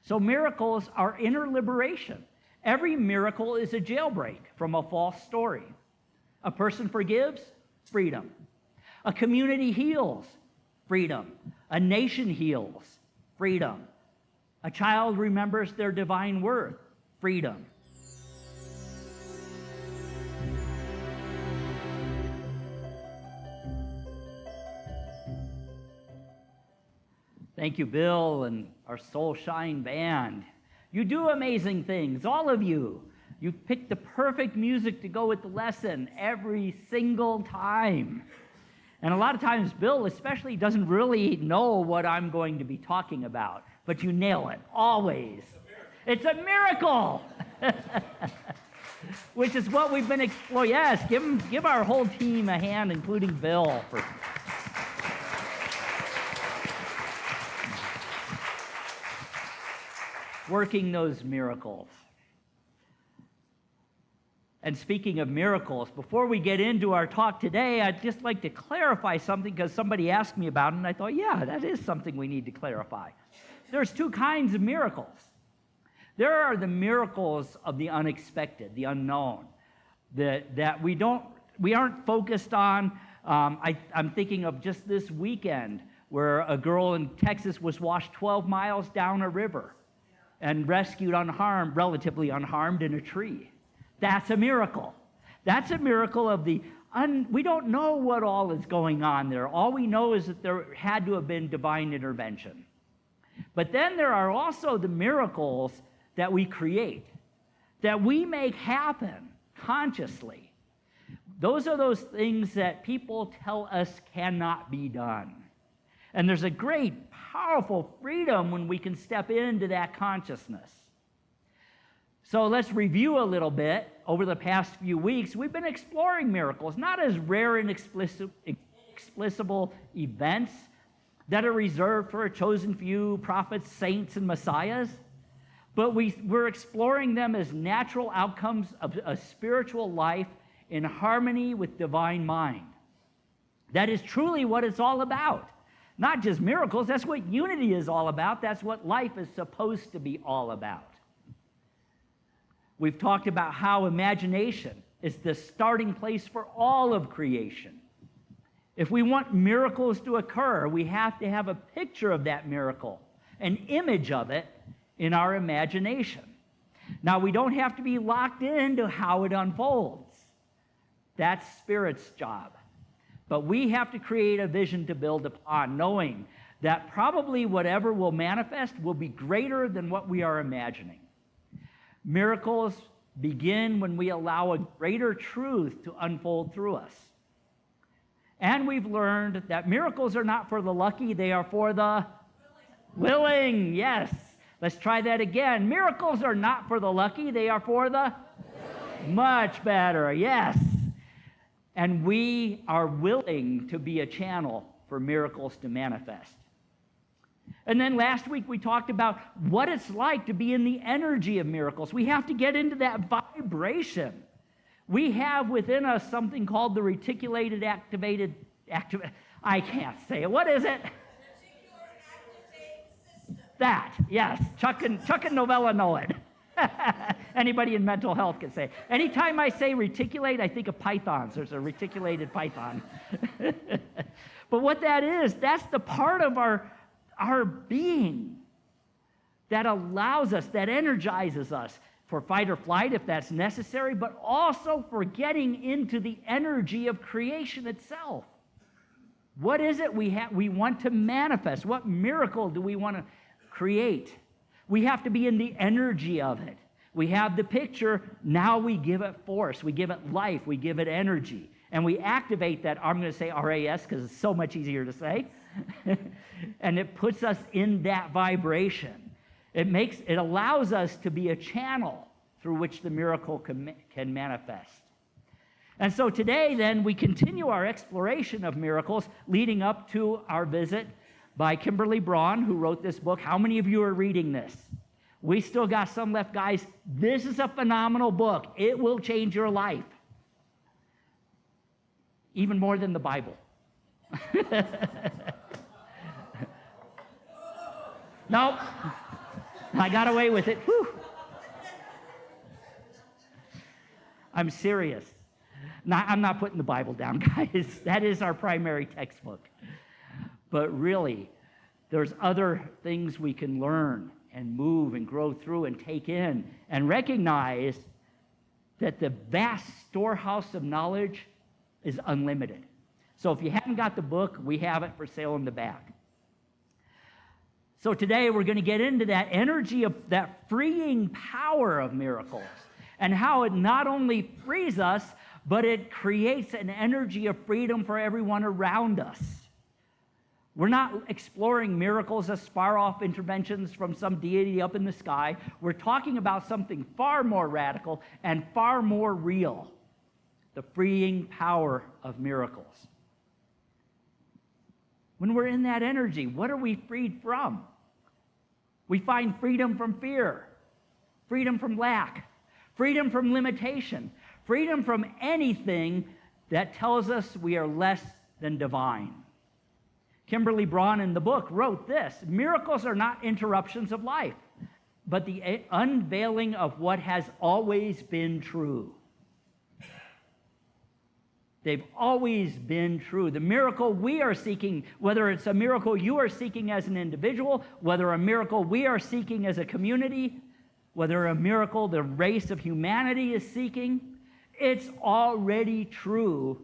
So miracles are inner liberation. Every miracle is a jailbreak from a false story. A person forgives, freedom. A community heals, freedom. A nation heals, freedom. A child remembers their divine worth, freedom. Thank you, Bill and our Soul Shine band. You do amazing things, all of you. You pick the perfect music to go with the lesson every single time. And a lot of times, Bill especially doesn't really know what I'm going to be talking about, but you nail it, always. It's a miracle! Which is what we've been exploring. Yes, give our whole team a hand, including Bill, for working those miracles. And speaking of miracles, before we get into our talk today, I'd just like to clarify something because somebody asked me about it, and I thought, yeah, that is something we need to clarify. There's two kinds of miracles. There are the miracles of the unexpected, the unknown, that we aren't focused on. I'm thinking of just this weekend where a girl in Texas was washed 12 miles down a river and rescued unharmed, relatively unharmed, in a tree. That's a miracle. That's a miracle of we don't know what all is going on there. All we know is that there had to have been divine intervention. But then there are also the miracles that we create, that we make happen consciously. Those are those things that people tell us cannot be done. And there's a great, powerful freedom when we can step into that consciousness. So let's review a little bit. Over the past few weeks, we've been exploring miracles, not as rare and explicable events that are reserved for a chosen few prophets, saints, and messiahs, but we're exploring them as natural outcomes of a spiritual life in harmony with divine mind. That is truly what it's all about. Not just miracles, that's what unity is all about. That's what life is supposed to be all about. We've talked about how imagination is the starting place for all of creation. If we want miracles to occur, we have to have a picture of that miracle, an image of it in our imagination. Now, we don't have to be locked into how it unfolds. That's Spirit's job. But we have to create a vision to build upon, knowing that probably whatever will manifest will be greater than what we are imagining. Miracles begin when we allow a greater truth to unfold through us. And we've learned that miracles are not for the lucky, they are for the willing. Yes. Let's try that again. Miracles are not for the lucky, they are for the willing. Much better. Yes. And we are willing to be a channel for miracles to manifest. And then last week we talked about what it's like to be in the energy of miracles. We have to get into that vibration. We have within us something called the reticulated I can't say it. What is it? Reticular activating system. That, yes. Chuck and Novella know it. Anybody in mental health can say it. Anytime I say reticulate, I think of pythons. There's a reticulated python. But what that is, that's the part of our being that allows us, that energizes us for fight or flight if that's necessary, but also for getting into the energy of creation itself. What is it we want to manifest? What miracle do we want to create? We have to be in the energy of it. We have the picture, now we give it force, we give it life, we give it energy, and we activate that, I'm going to say RAS because it's so much easier to say, and it puts us in that vibration. It allows us to be a channel through which the miracle can manifest. And so today, then, we continue our exploration of miracles leading up to our visit by Kimberly Braun, who wrote this book. How many of you are reading this? We still got some left, guys. This is a phenomenal book. It will change your life. Even more than the Bible. Nope. I got away with it. Whew. I'm serious. I'm not putting the Bible down, guys. That is our primary textbook. But really, there's other things we can learn and move and grow through and take in and recognize that the vast storehouse of knowledge is unlimited. So if you haven't got the book, we have it for sale in the back. So today we're going to get into that energy of that freeing power of miracles and how it not only frees us, but it creates an energy of freedom for everyone around us. We're not exploring miracles as far-off interventions from some deity up in the sky. We're talking about something far more radical and far more real, the freeing power of miracles. When we're in that energy, what are we freed from? We find freedom from fear, freedom from lack, freedom from limitation, freedom from anything that tells us we are less than divine. Kimberly Braun in the book wrote this: miracles are not interruptions of life, but the unveiling of what has always been true. They've always been true. The miracle we are seeking, whether it's a miracle you are seeking as an individual, whether a miracle we are seeking as a community, whether a miracle the race of humanity is seeking, it's already true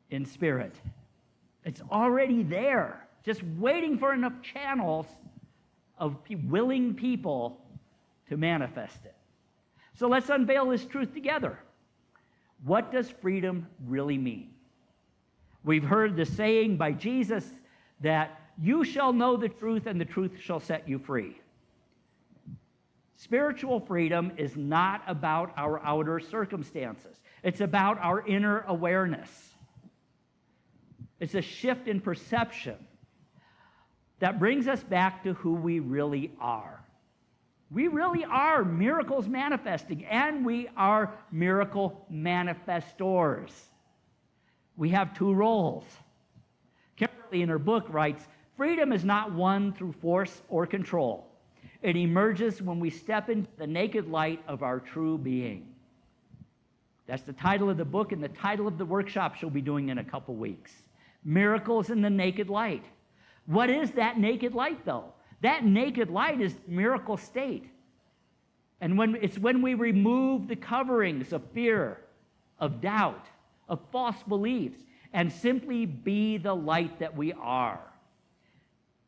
in spirit. It's already there, just waiting for enough channels of willing people to manifest it. So let's unveil this truth together. What does freedom really mean? We've heard the saying by Jesus that you shall know the truth and the truth shall set you free. Spiritual freedom is not about our outer circumstances. It's about our inner awareness. It's a shift in perception that brings us back to who we really are. We really are miracles manifesting, and we are miracle manifestors. We have two roles. Kimberly in her book writes, freedom is not won through force or control. It emerges when we step into the naked light of our true being. That's the title of the book and the title of the workshop she'll be doing in a couple weeks. Miracles in the naked light. What is that naked light, though? That naked light is miracle state. And when we remove the coverings of fear, of doubt, of false beliefs, and simply be the light that we are.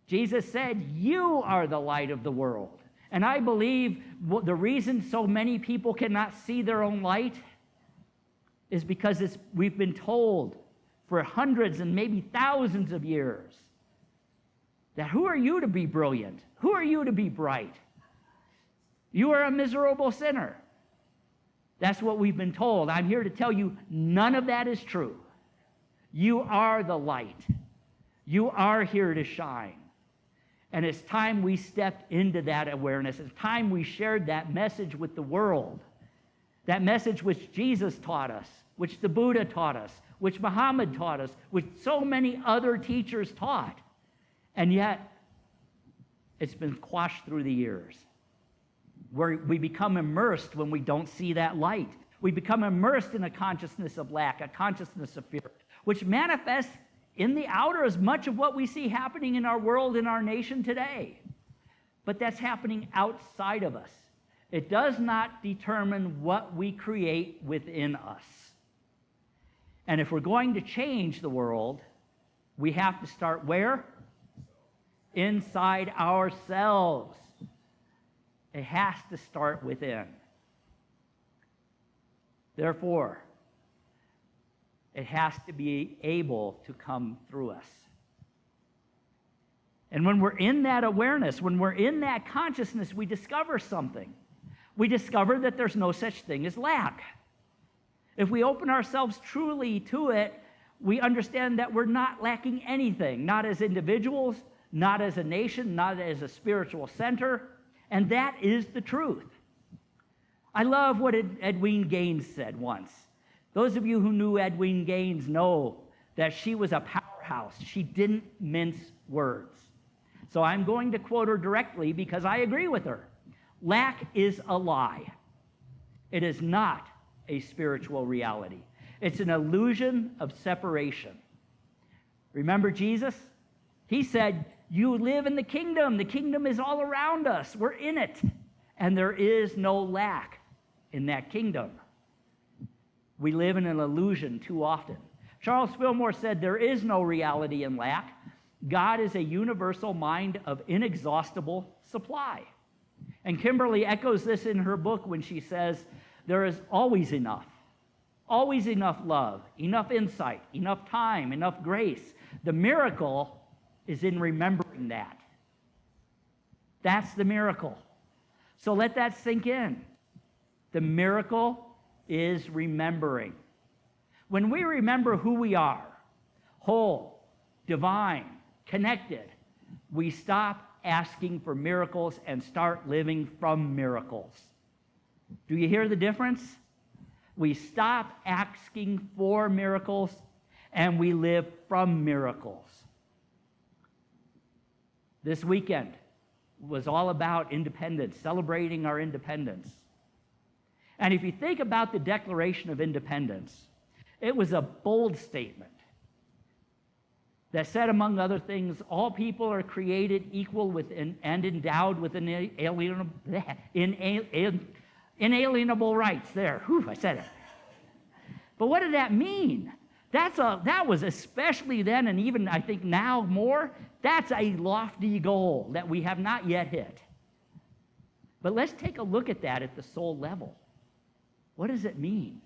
Jesus said, you are the light of the world. And I believe the reason so many people cannot see their own light is because we've been told for hundreds and maybe thousands of years that who are you to be brilliant? Who are you to be bright? You are a miserable sinner. That's what we've been told. I'm here to tell you none of that is true. You are the light. You are here to shine. And it's time we stepped into that awareness. It's time we shared that message with the world. That message which Jesus taught us, which the Buddha taught us, which Muhammad taught us, which so many other teachers taught. And yet, it's been quashed through the years. We become immersed when we don't see that light. We become immersed in a consciousness of lack, a consciousness of fear, which manifests in the outer as much of what we see happening in our world, in our nation today. But that's happening outside of us. It does not determine what we create within us. And if we're going to change the world, we have to start where? Inside ourselves. It has to start within. Therefore, it has to be able to come through us. And when we're in that awareness, when we're in that consciousness, we discover something. We discover that there's no such thing as lack. If we open ourselves truly to it, we understand that we're not lacking anything, not as individuals, not as a nation, not as a spiritual center, and that is the truth. I love what Edwene Gaines said once. Those of you who knew Edwene Gaines know that she was a powerhouse. She didn't mince words. So I'm going to quote her directly because I agree with her. Lack is a lie. It is not a spiritual reality. It's an illusion of separation. Remember Jesus? He said, you live in the kingdom. The kingdom is all around us. We're in it. And there is no lack in that kingdom. We live in an illusion too often. Charles Fillmore said there is no reality in lack. God is a universal mind of inexhaustible supply. And Kimberly echoes this in her book when she says, there is always enough love, enough insight, enough time, enough grace. The miracle is in remembering that. That's the miracle. So let that sink in. The miracle is remembering. When we remember who we are, whole, divine, connected, we stop asking for miracles and start living from miracles. Do you hear the difference? We stop asking for miracles and we live from miracles. This weekend was all about independence, celebrating our independence. And if you think about the Declaration of Independence, it was a bold statement that said, among other things, all people are created equal and endowed with inalienable rights. There, whew, I said it. But what did that mean? That was especially then, and even I think now more, that's a lofty goal that we have not yet hit. But let's take a look at that at the soul level. What does it mean?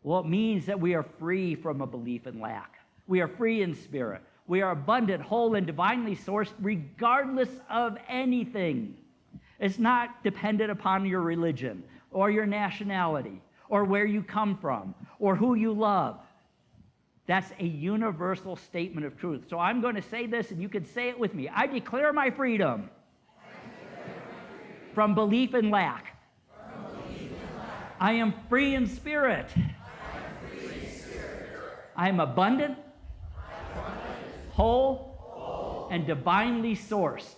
Well, it means that we are free from a belief in lack. We are free in spirit. We are abundant, whole, and divinely sourced regardless of anything. It's not dependent upon your religion or your nationality or where you come from or who you love. That's a universal statement of truth. So I'm going to say this, and you can say it with me. I declare my freedom from belief in lack. I am free in spirit. I am abundant, whole, and divinely sourced.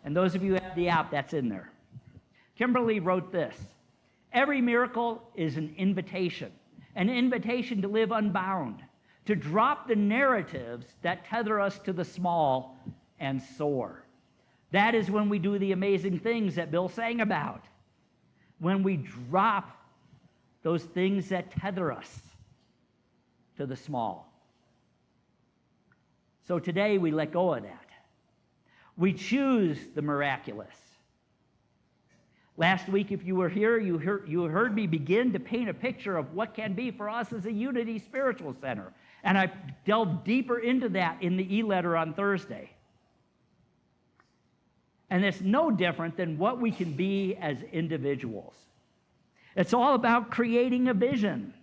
And those of you who have the app, that's in there. Kimberly wrote this: every miracle is an invitation to live unbound, to drop the narratives that tether us to the small and soar. That is when we do the amazing things that Bill sang about. When we drop those things that tether us to the small. So today we let go of that. We choose the miraculous. Last week, if you were here, you heard me begin to paint a picture of what can be for us as a Unity Spiritual Center. And I delved deeper into that in the e-letter on Thursday. And it's no different than what we can be as individuals. It's all about creating a vision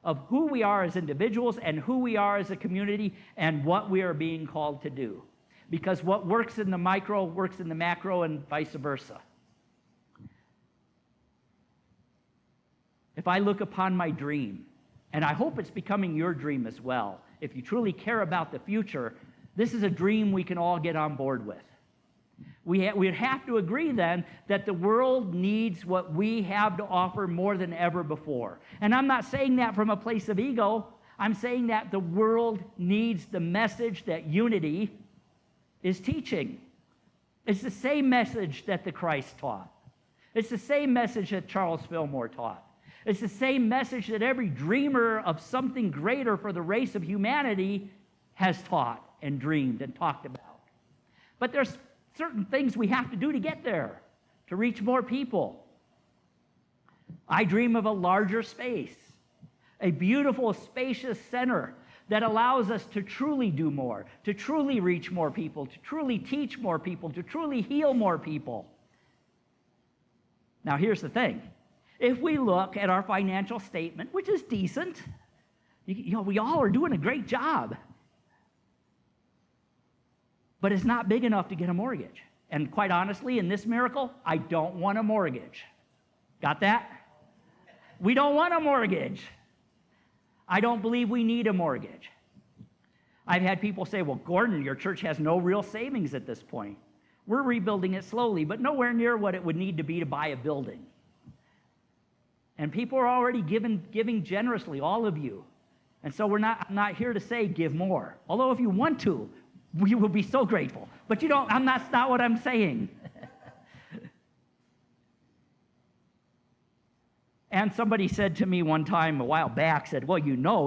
of who we are as individuals and who we are as a community and what we are being called to do. Because what works in the micro works in the macro and vice versa. If I look upon my dream, and I hope it's becoming your dream as well, if you truly care about the future, this is a dream we can all get on board with. We'd have to agree then that the world needs what we have to offer more than ever before. And I'm not saying that from a place of ego. I'm saying that the world needs the message that Unity is teaching. It's the same message that the Christ taught. It's the same message that Charles Fillmore taught. It's the same message that every dreamer of something greater for the race of humanity has taught and dreamed and talked about. But there's certain things we have to do to get there, to reach more people. I dream of a larger space, a beautiful, spacious center that allows us to truly do more, to truly reach more people, to truly teach more people, to truly heal more people. Now, here's the thing. If we look at our financial statement, which is decent, we all are doing a great job, but it's not big enough to get a mortgage. And quite honestly, in this miracle, I don't want a mortgage. Got that? We don't want a mortgage. I don't believe we need a mortgage. I've had people say, well, Gordon, your church has no real savings at this point. We're rebuilding it slowly, but nowhere near what it would need to be to buy a building. And people are already giving generously, all of you. And so I'm not here to say give more. Although if you want to, we will be so grateful. But that's not what I'm saying. And somebody said to me one time a while back, said, well,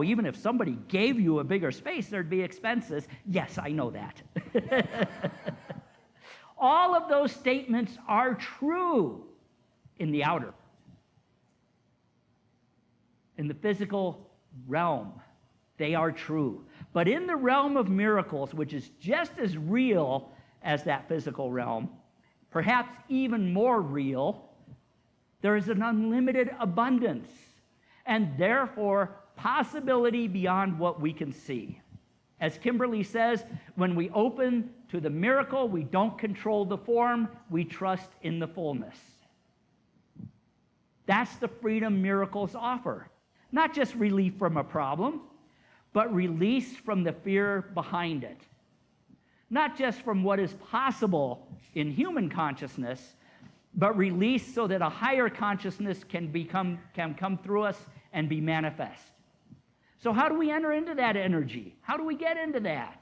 even if somebody gave you a bigger space, there'd be expenses. Yes, I know that. All of those statements are true in the outer. In the physical realm, they are true. But in the realm of miracles, which is just as real as that physical realm, perhaps even more real, there is an unlimited abundance, and therefore possibility beyond what we can see. As Kimberly says, when we open to the miracle, we don't control the form, we trust in the fullness. That's the freedom miracles offer. Not just relief from a problem, but release from the fear behind it. Not just from what is possible in human consciousness, but release so that a higher consciousness can come through us and be manifest. So how do we enter into that energy? How do we get into that?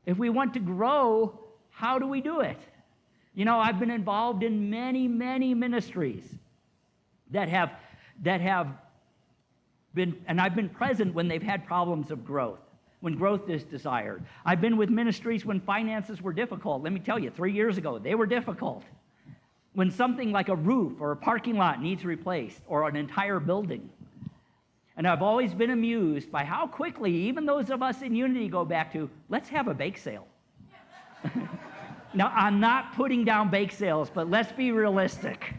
If we want to grow, how do we do it? I've been involved in many, many ministries that have been, and I've been present when they've had problems of growth, when growth is desired. I've been with ministries when finances were difficult. Let me tell you, 3 years ago, they were difficult. When something like a roof or a parking lot needs replaced, or an entire building. And I've always been amused by how quickly even those of us in Unity go back to, let's have a bake sale. Now, I'm not putting down bake sales, but let's be realistic.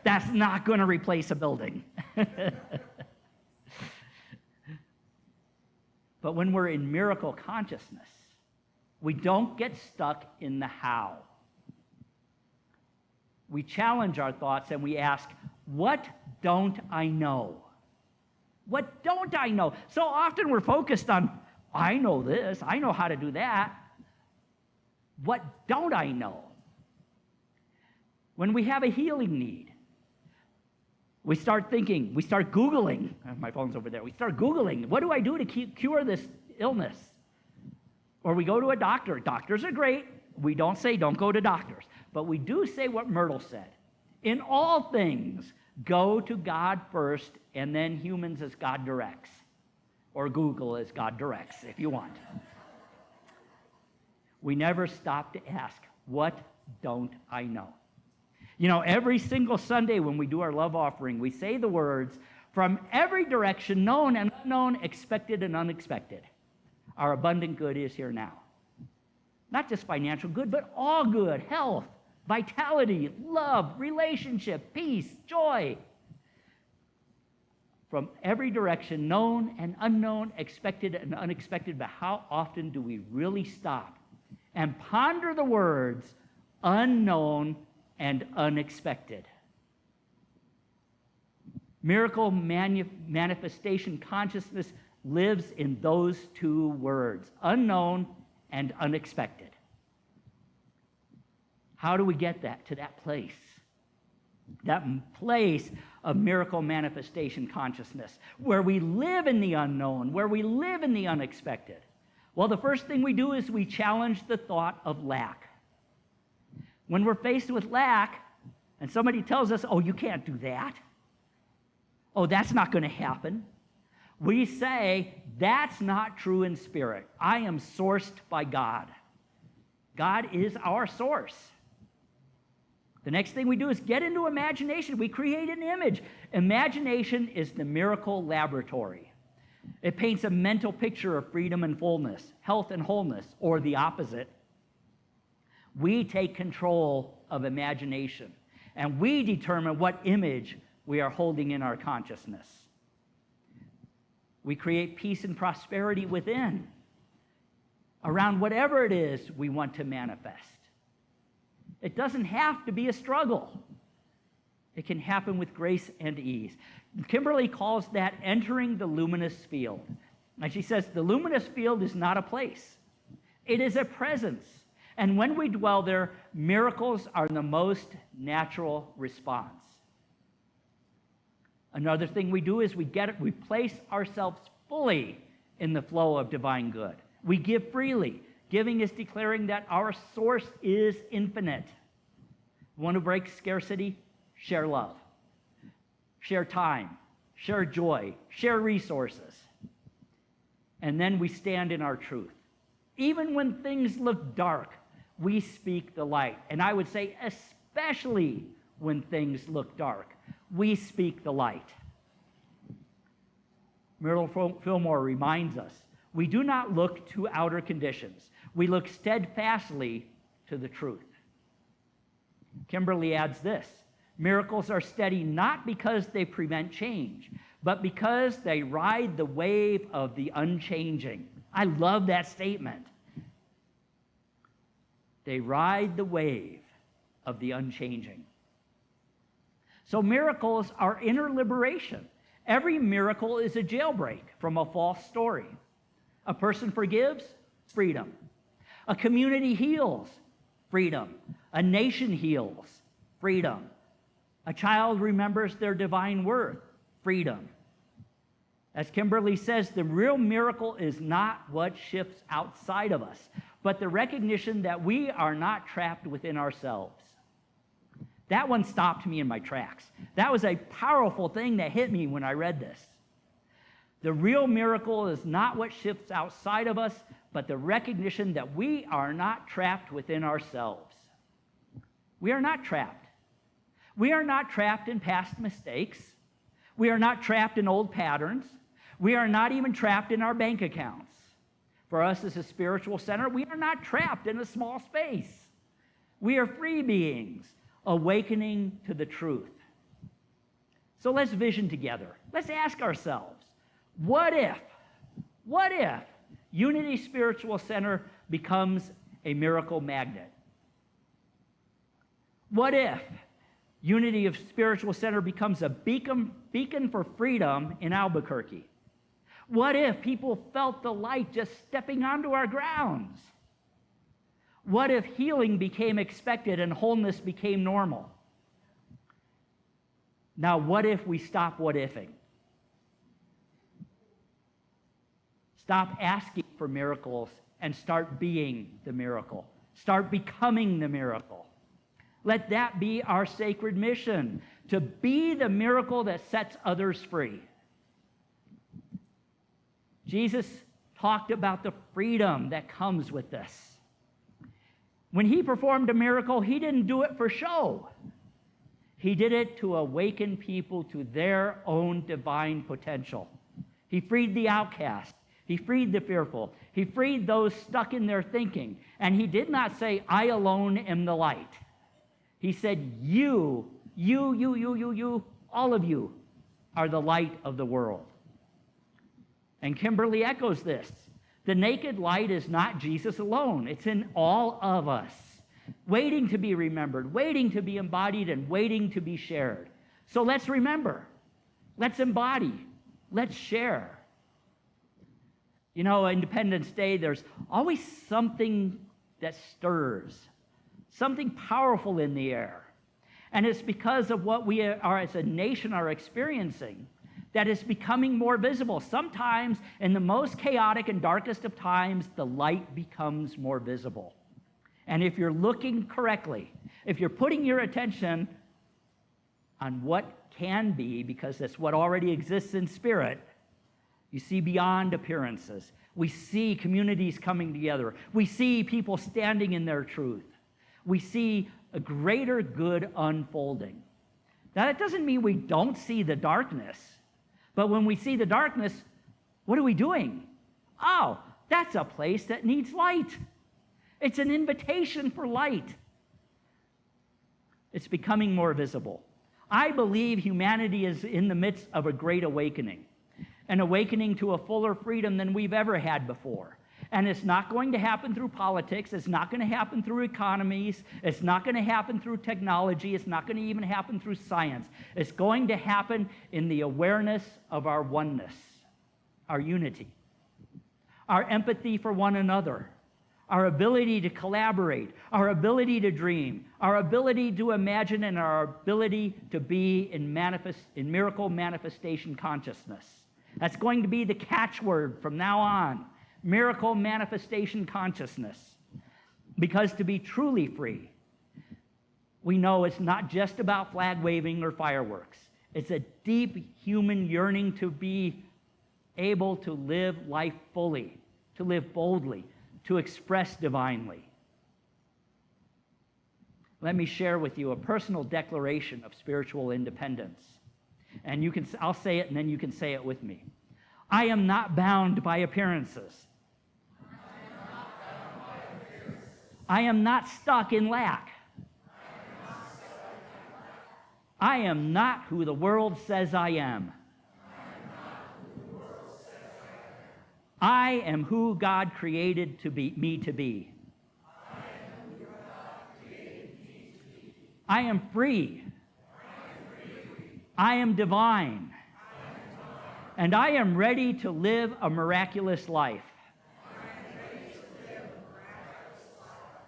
That's not going to replace a building. But when we're in miracle consciousness, we don't get stuck in the how. We challenge our thoughts and we ask, what don't I know? What don't I know? So often we're focused on, I know this, I know how to do that. What don't I know? When we have a healing need, we start thinking, we start Googling. My phone's over there. We start Googling, what do I do to cure this illness? Or we go to a doctor. Doctors are great. We don't say don't go to doctors. But we do say what Myrtle said. In all things, go to God first, and then humans as God directs. Or Google as God directs, if you want. We never stop to ask, what don't I know? Every single Sunday when we do our love offering, we say the words, from every direction, known and unknown, expected and unexpected. Our abundant good is here now. Not just financial good, but all good, health, vitality, love, relationship, peace, joy. From every direction, known and unknown, expected and unexpected, but how often do we really stop and ponder the words, unknown and unexpected? Miracle manifestation consciousness lives in those two words, unknown and unexpected. How do we get to that place? That place of miracle manifestation consciousness, where we live in the unknown, where we live in the unexpected. Well, the first thing we do is we challenge the thought of lack. When we're faced with lack, and somebody tells us, oh, you can't do that. Oh, that's not going to happen. We say, that's not true in spirit. I am sourced by God. God is our source. The next thing we do is get into imagination. We create an image. Imagination is the miracle laboratory. It paints a mental picture of freedom and fullness, health and wholeness, or the opposite. We take control of imagination, and we determine what image we are holding in our consciousness. We create peace and prosperity within, around whatever it is we want to manifest. It doesn't have to be a struggle. It can happen with grace and ease. Kimberly calls that entering the luminous field. And she says, the luminous field is not a place. It is a presence. And when we dwell there, miracles are the most natural response. Another thing we do is we place ourselves fully in the flow of divine good. We give freely. Giving is declaring that our source is infinite. Want to break scarcity? Share love. Share time. Share joy. Share resources. And then we stand in our truth. Even when things look dark, we speak the light. And I would say especially when things look dark, we speak the light. Myrtle Fillmore reminds us, we do not look to outer conditions. We look steadfastly to the truth. Kimberly adds this, miracles are steady not because they prevent change, but because they ride the wave of the unchanging. I love that statement. They ride the wave of the unchanging. So miracles are inner liberation. Every miracle is a jailbreak from a false story. A person forgives, freedom. A community heals, freedom. A nation heals, freedom. A child remembers their divine worth, freedom. As Kimberly says, the real miracle is not what shifts outside of us, but the recognition that we are not trapped within ourselves. That one stopped me in my tracks. That was a powerful thing that hit me when I read this. The real miracle is not what shifts outside of us, but the recognition that we are not trapped within ourselves. We are not trapped. We are not trapped in past mistakes. We are not trapped in old patterns. We are not even trapped in our bank accounts. For us as a spiritual center, we are not trapped in a small space. We are free beings, awakening to the truth. So let's vision together. Let's ask ourselves, what if Unity Spiritual Center becomes a miracle magnet? What if Unity of Spiritual Center becomes a beacon for freedom in Albuquerque? What if people felt the light just stepping onto our grounds? What if healing became expected and wholeness became normal? Now, what if we stop what-ifing? Stop asking for miracles and start being the miracle. Start becoming the miracle. Let that be our sacred mission, to be the miracle that sets others free. Jesus talked about the freedom that comes with this. When he performed a miracle, he didn't do it for show. He did it to awaken people to their own divine potential. He freed the outcast. He freed the fearful. He freed those stuck in their thinking. And he did not say, I alone am the light. He said, you, all of you are the light of the world. And Kimberly echoes this. The naked light is not Jesus alone. It's in all of us, waiting to be remembered, waiting to be embodied, and waiting to be shared. So let's remember. Let's embody. Let's share. You know, Independence Day, there's always something that stirs, something powerful in the air. And it's because of what we are as a nation are experiencing that is becoming more visible. Sometimes, in the most chaotic and darkest of times, the light becomes more visible. And if you're looking correctly, if you're putting your attention on what can be, because that's what already exists in spirit, you see beyond appearances. We see communities coming together. We see people standing in their truth. We see a greater good unfolding. Now, that doesn't mean we don't see the darkness. But when we see the darkness, what are we doing? Oh, that's a place that needs light. It's an invitation for light. It's becoming more visible. I believe humanity is in the midst of a great awakening, an awakening to a fuller freedom than we've ever had before. And it's not going to happen through politics. It's not going to happen through economies. It's not going to happen through technology. It's not going to even happen through science. It's going to happen in the awareness of our oneness, our unity. our empathy for one another, our ability to collaborate, our ability to dream, our ability to imagine, and our ability to be in miracle manifestation consciousness. That's going to be the catchword from now on, miracle manifestation consciousness. Because to be truly free, we know it's not just about flag waving or fireworks. It's a deep human yearning to be able to live life fully, to live boldly, to express divinely. Let me share with you a personal declaration of spiritual independence. And I'll say it and then you can say it with me. I am not bound by appearances. I am not stuck in lack. I am not who the world says I am. I am who God created me to be. I am free. I am divine. And I am ready to live a miraculous life.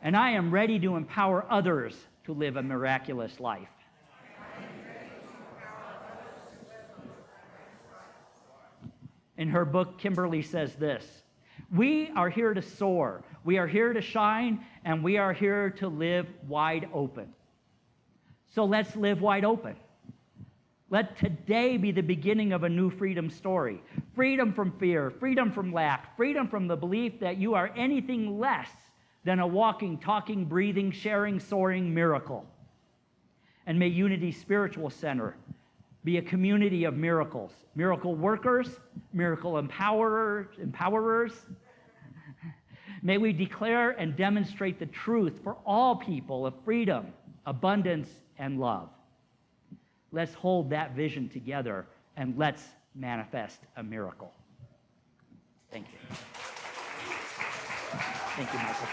And I am ready to empower others to live a miraculous life. In her book, Kimberly says this: we are here to soar, we are here to shine, and we are here to live wide open. So let's live wide open. Let today be the beginning of a new freedom story. Freedom from fear, freedom from lack, freedom from the belief that you are anything less than a walking, talking, breathing, sharing, soaring miracle. And may Unity Spiritual Center be a community of miracles, miracle workers, miracle empowerers. May we declare and demonstrate the truth for all people of freedom, abundance, and love. Let's hold that vision together and let's manifest a miracle. Thank you. Thank you, Michael.